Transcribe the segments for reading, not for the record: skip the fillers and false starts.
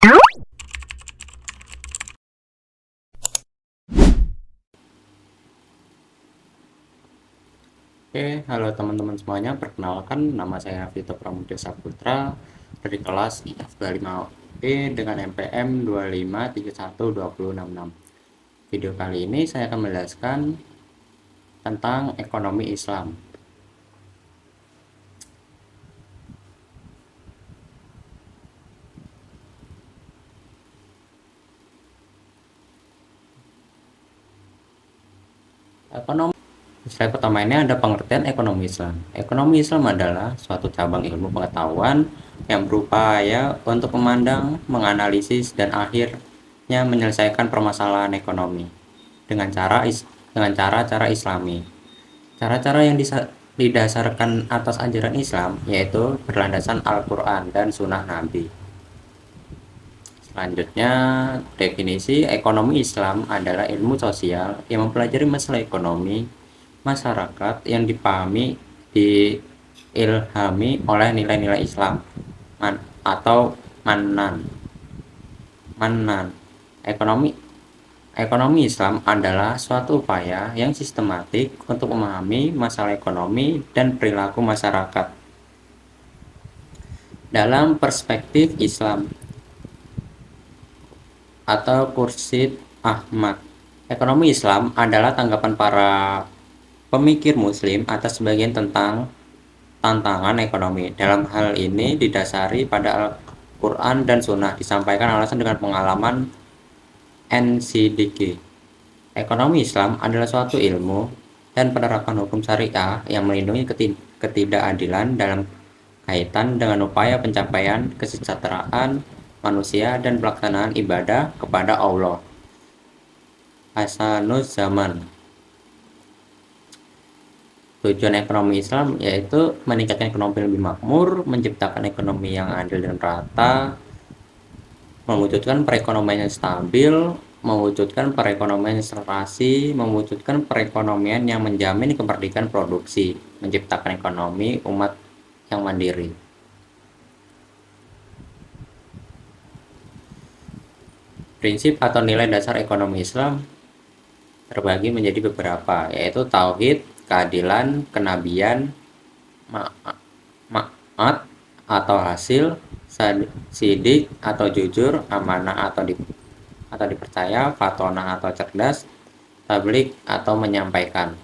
Oke, halo teman-teman semuanya. Perkenalkan, nama saya Vito Pramudia Saputra dari kelas IF 25B dengan NPM 2531266. Video kali ini saya akan menjelaskan tentang ekonomi Islam. Ekonomi Slide pertama ini ada pengertian ekonomi Islam. Ekonomi Islam adalah suatu cabang ilmu pengetahuan yang berupaya untuk memandang, menganalisis, dan akhirnya menyelesaikan permasalahan ekonomi dengan cara-cara Islami. Cara-cara yang didasarkan atas ajaran Islam yaitu berlandaskan Al-Quran dan Sunnah Nabi. Selanjutnya, definisi ekonomi Islam adalah ilmu sosial yang mempelajari masalah ekonomi masyarakat yang dipahami diilhami oleh nilai-nilai Islam atau manan. Ekonomi Ekonomi Islam adalah suatu upaya yang sistematik untuk memahami masalah ekonomi dan perilaku masyarakat. Dalam perspektif Islam atau Khursyid Ahmad, ekonomi Islam adalah tanggapan para pemikir Muslim atas sebagian tentang tantangan ekonomi. Dalam hal ini didasari pada Al-Quran dan Sunnah, disampaikan alasan dengan pengalaman NCDG. Ekonomi Islam adalah suatu ilmu dan penerapan hukum syariah yang melindungi ketidakadilan dalam kaitan dengan upaya pencapaian kesejahteraan manusia dan pelaksanaan ibadah kepada Allah. Hasanuz-Zaman. Tujuan ekonomi Islam yaitu meningkatkan ekonomi lebih makmur, menciptakan ekonomi yang adil dan rata, mewujudkan perekonomian yang stabil, mewujudkan perekonomian yang serasi, mewujudkan perekonomian yang menjamin kemerdekaan produksi, menciptakan ekonomi umat yang mandiri. Prinsip atau nilai dasar ekonomi Islam terbagi menjadi beberapa, yaitu tauhid, keadilan, kenabian, ma'at atau hasil, sidik atau jujur, amanah atau dipercaya, fatonah atau cerdas, tablik atau menyampaikan.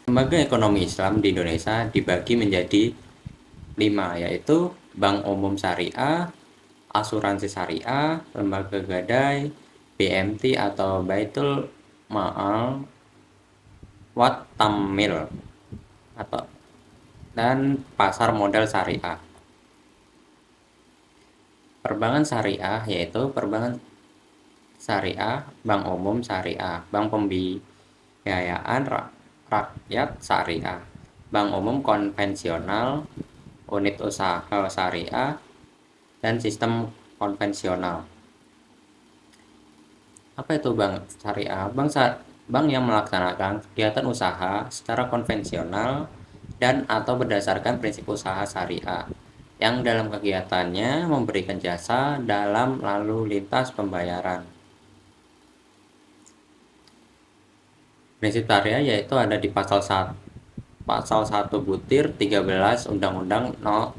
Lembaga ekonomi Islam di Indonesia dibagi menjadi 5, yaitu Bank Umum Syariah, Asuransi Syariah, Lembaga Gadai, BMT atau Baitul Ma'al, Wat Tamil dan Pasar Modal Syariah. Perbankan Syariah yaitu Perbankan Syariah, Bank Umum Syariah, Bank Pembiayaan Rakyat Syariah, Bank Umum Konvensional, Unit Usaha Syariah, dan Sistem Konvensional. Apa itu bank syariah? Bank yang melaksanakan kegiatan usaha secara konvensional dan atau berdasarkan prinsip usaha syariah, yang dalam kegiatannya memberikan jasa dalam lalu lintas pembayaran. Prinsip syariah yaitu ada di pasal 1 butir 13 Undang-Undang Nomor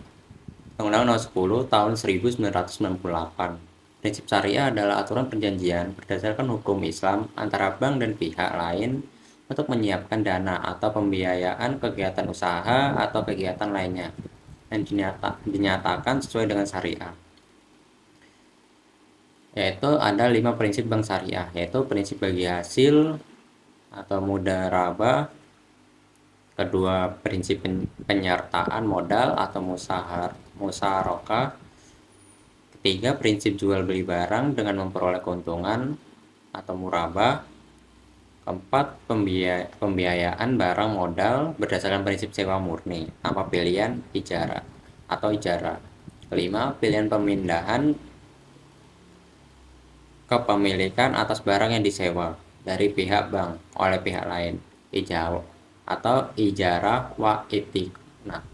10 Tahun 1998. Prinsip syariah adalah aturan perjanjian berdasarkan hukum Islam antara bank dan pihak lain untuk menyiapkan dana atau pembiayaan kegiatan usaha atau kegiatan lainnya yang dinyatakan sesuai dengan syariah. Yaitu ada 5 prinsip bank syariah, yaitu prinsip bagi hasil atau mudharabah, kedua prinsip penyertaan modal atau musyarakah, ketiga prinsip jual beli barang dengan memperoleh keuntungan atau murabah, keempat pembiayaan barang modal berdasarkan prinsip sewa murni tanpa pilihan ijarah, kelima pilihan pemindahan kepemilikan atas barang yang disewa dari pihak bank oleh pihak lain, ijarah wa itikna.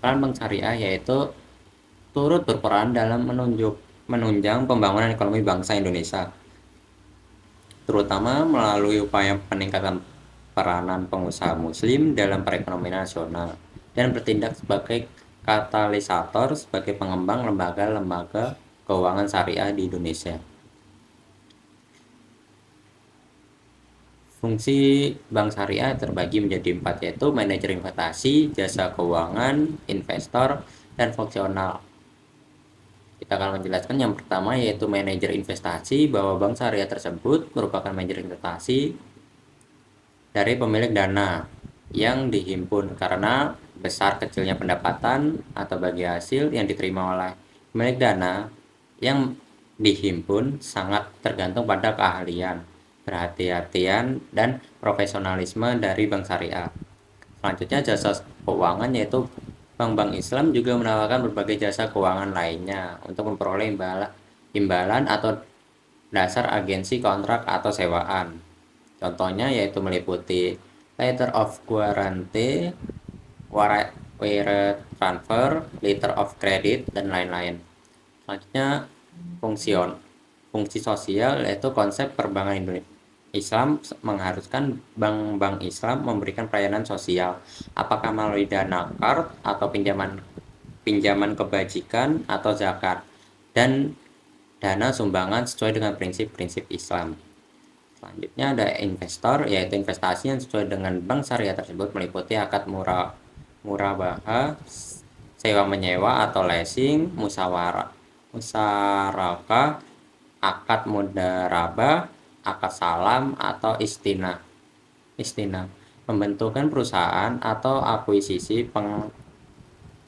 Peran bank syariah yaitu turut berperan dalam menunjang pembangunan ekonomi bangsa Indonesia, terutama melalui upaya peningkatan peranan pengusaha muslim dalam perekonomian nasional dan bertindak sebagai katalisator sebagai pengembang lembaga-lembaga keuangan syariah di Indonesia. Fungsi bank syariah terbagi menjadi 4, yaitu manajer investasi, jasa keuangan, investor, dan fungsional. Kita akan menjelaskan yang pertama, yaitu manajer investasi, bahwa bank syariah tersebut merupakan manajer investasi dari pemilik dana yang dihimpun karena besar kecilnya pendapatan atau bagi hasil yang diterima oleh pemilik dana yang dihimpun sangat tergantung pada keahlian, kehati-hatian, dan profesionalisme dari bank syariah. Selanjutnya, jasa keuangan, yaitu bank-bank Islam juga menawarkan berbagai jasa keuangan lainnya untuk memperoleh imbalan atau dasar agensi kontrak atau sewaan. Contohnya yaitu meliputi letter of guarantee, wire transfer, letter of credit, dan lain-lain. Selanjutnya, fungsi sosial, yaitu konsep perbankan Indonesia Islam mengharuskan bank-bank Islam memberikan pelayanan sosial, apakah melalui dana card atau pinjaman kebajikan atau zakat, dan dana sumbangan sesuai dengan prinsip-prinsip Islam. Selanjutnya ada investor, yaitu investasi yang sesuai dengan bank syariah tersebut meliputi akad murabahah, sewa menyewa atau leasing, musyarakah, akad mudarabah, akad salam, atau istina, pembentukan perusahaan atau akuisisi,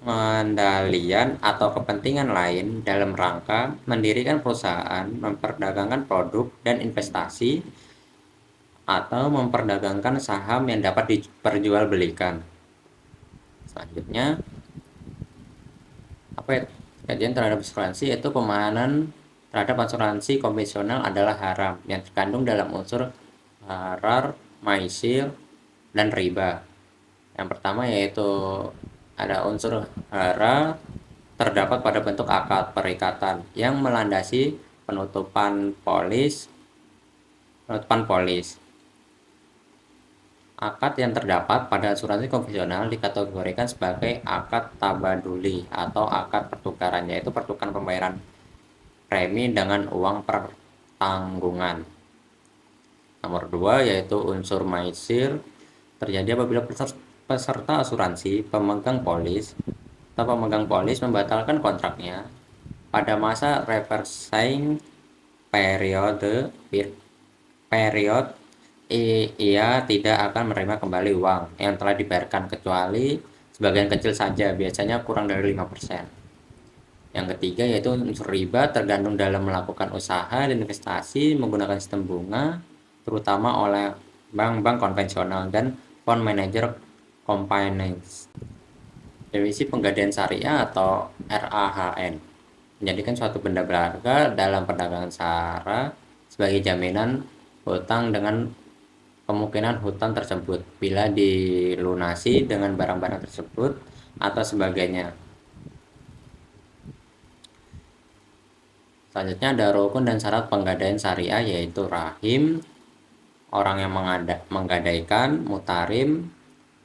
pengendalian atau kepentingan lain dalam rangka mendirikan perusahaan, memperdagangkan produk dan investasi, atau memperdagangkan saham yang dapat diperjualbelikan. Selanjutnya, kajian terhadap asuransi, yaitu pemahaman terhadap asuransi konvensional adalah haram yang terkandung dalam unsur gharar, maisir, dan riba. Yang pertama yaitu ada unsur hara terdapat pada bentuk akad perikatan yang melandasi penutupan polis. Akad yang terdapat pada asuransi konvensional dikategorikan sebagai akad tabaduli atau akad pertukaran, yaitu pertukaran pembayaran premi dengan uang pertanggungan. Nomor 2 yaitu unsur maisir terjadi apabila peserta asuransi pemegang polis membatalkan kontraknya pada masa reversing period. Ia tidak akan menerima kembali uang yang telah dibayarkan kecuali sebagian kecil saja, biasanya kurang dari 5%. Yang ketiga yaitu unsur riba tergantung dalam melakukan usaha dan investasi menggunakan sistem bunga, terutama oleh bank-bank konvensional dan fund manager companies. Definisi penggadaian syariah atau RAHN menjadikan suatu benda berharga dalam perdagangan syara sebagai jaminan hutang dengan kemungkinan hutang tersebut bila dilunasi dengan barang-barang tersebut atau sebagainya. Selanjutnya ada rukun dan syarat penggadaian syariah, yaitu rahim, orang yang menggadaikan, mutarim,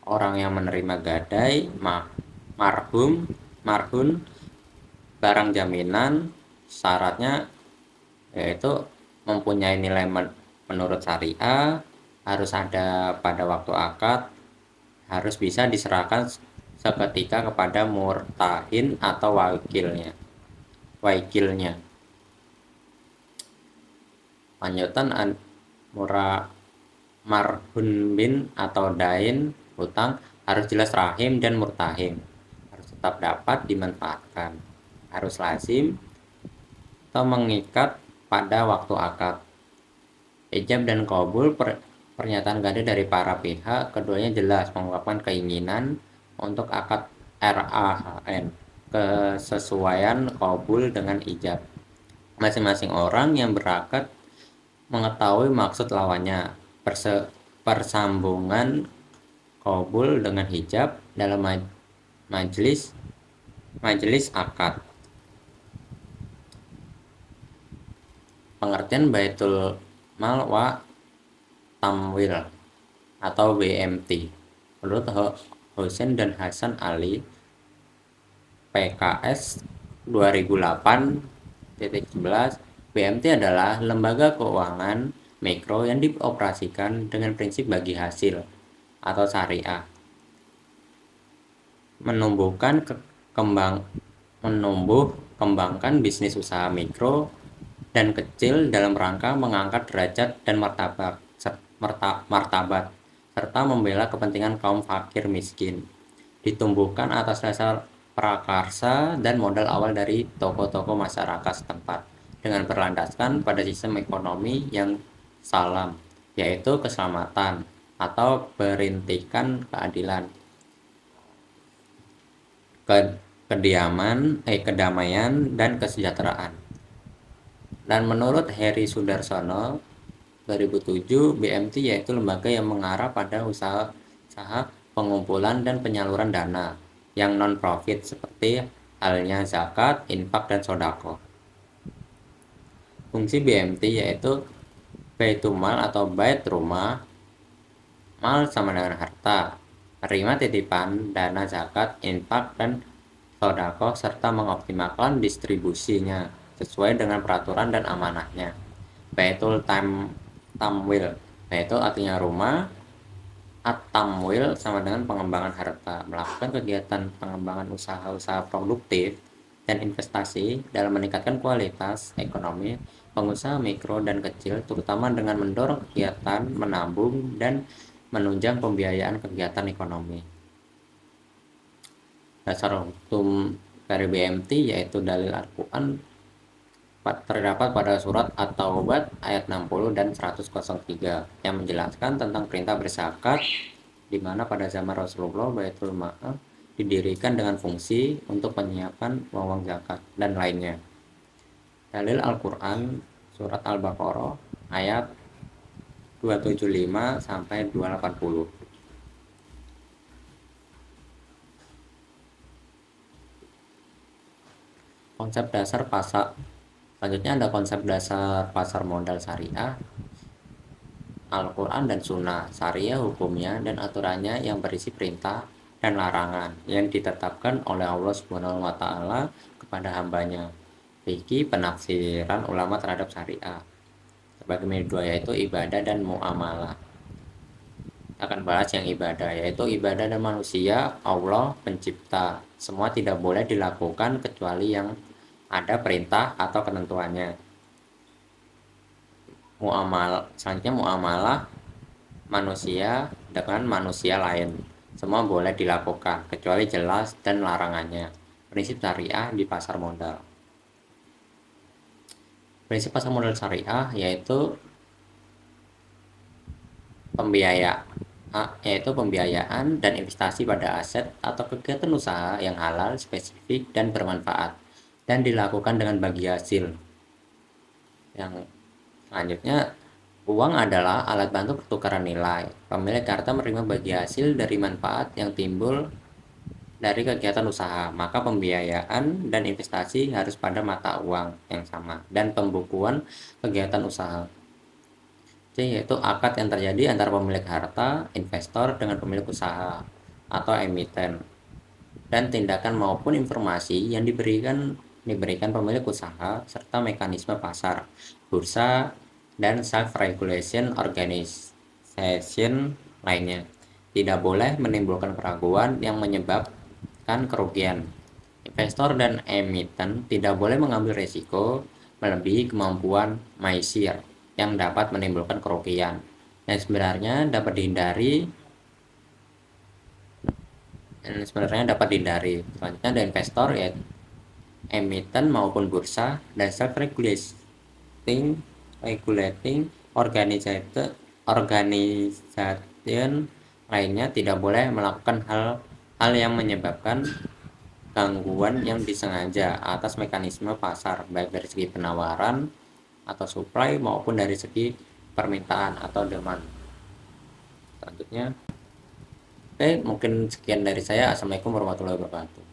orang yang menerima gadai, marhun, barang jaminan. Syaratnya yaitu mempunyai nilai menurut syariah, harus ada pada waktu akad, harus bisa diserahkan seketika kepada murtahin atau wakilnya. Lanjutan marhun bin atau dain hutang harus jelas rahim dan murtahim, harus tetap dapat dimanfaatkan, harus lazim atau mengikat pada waktu akad. Ijab dan qabul, pernyataan gadai dari para pihak, keduanya jelas mengungkapkan keinginan untuk akad RAHN, kesesuaian qabul dengan ijab. Masing-masing orang yang berakad mengetahui maksud lawannya. Persambungan qabul dengan hijab dalam majelis Majelis akad. Pengertian Baitul Mal wa Tamwil atau BMT. Menurut Husain dan Hasan Ali, PKS 2008-11, BMT adalah lembaga keuangan mikro yang dioperasikan dengan prinsip bagi hasil atau syariah, menumbuh kembangkan bisnis usaha mikro dan kecil dalam rangka mengangkat derajat dan martabat serta membela kepentingan kaum fakir miskin. Ditumbuhkan atas dasar prakarsa dan modal awal dari tokoh-tokoh masyarakat setempat dengan berlandaskan pada sistem ekonomi yang salam, yaitu keselamatan atau perintikan keadilan, kedamaian dan kesejahteraan. Dan menurut Heri Sudarsono 2007, BMT yaitu lembaga yang mengarah pada usaha pengumpulan dan penyaluran dana yang non-profit seperti halnya zakat, infak, dan sodako. Fungsi BMT yaitu Baitumal atau bait rumah, mal sama dengan harta, menerima titipan dana zakat, infak, dan sodako serta mengoptimalkan distribusinya sesuai dengan peraturan dan amanahnya. Baitul Tamwil, Baitul artinya rumah, At-Tamwil sama dengan pengembangan harta, melakukan kegiatan pengembangan usaha-usaha produktif dan investasi dalam meningkatkan kualitas ekonomi pengusaha mikro dan kecil, terutama dengan mendorong kegiatan menabung dan menunjang pembiayaan kegiatan ekonomi. Dasar hukum dari BMT yaitu dalil Al-Quran terdapat pada surat At-Taubah ayat 60 dan 103 yang menjelaskan tentang perintah berzakat, di mana pada zaman Rasulullah Baitul Mal didirikan dengan fungsi untuk penyiapan uang zakat dan lainnya. Dalil Al-Quran surat Al-Baqarah ayat 275 sampai 280. Konsep dasar pasar. Selanjutnya ada konsep dasar pasar modal syariah, Al-Quran dan Sunnah. Syariah hukumnya dan aturannya yang berisi perintah dan larangan yang ditetapkan oleh Allah Subhanahu wa Ta'ala kepada hambanya. Fikih penafsiran ulama terhadap syariah sebagai dua, yaitu ibadah dan muamalah. Akan bahas yang ibadah, yaitu ibadah dan manusia, Allah pencipta. Semua tidak boleh dilakukan kecuali yang ada perintah atau ketentuannya. Selanjutnya muamalah manusia dengan manusia lain, semua boleh dilakukan kecuali jelas dan larangannya. Prinsip syariah di pasar modal. Prinsip pasar modal syariah yaitu pembiayaan dan investasi pada aset atau kegiatan usaha yang halal, spesifik, dan bermanfaat, dan dilakukan dengan bagi hasil. Yang selanjutnya, uang adalah alat bantu pertukaran nilai. Pemilik harta menerima bagi hasil dari manfaat yang timbul dari kegiatan usaha, maka pembiayaan dan investasi harus pada mata uang yang sama dan pembukuan kegiatan usaha. C, yaitu akad yang terjadi antara pemilik harta, investor dengan pemilik usaha atau emiten, dan tindakan maupun informasi yang diberikan pemilik usaha serta mekanisme pasar, bursa, dan self-regulation organization lainnya. Tidak boleh menimbulkan keraguan yang menyebabkan kerugian. Investor dan emiten tidak boleh mengambil risiko melebihi kemampuan maisir yang dapat menimbulkan kerugian dan sebenarnya dapat dihindari. Selanjutnya ada investor, yaitu emiten maupun bursa, dan self-regulating organization lainnya tidak boleh melakukan hal yang menyebabkan gangguan yang disengaja atas mekanisme pasar, baik dari segi penawaran atau supply maupun dari segi permintaan atau demand. Selanjutnya, oke, mungkin sekian dari saya. Assalamualaikum warahmatullahi wabarakatuh.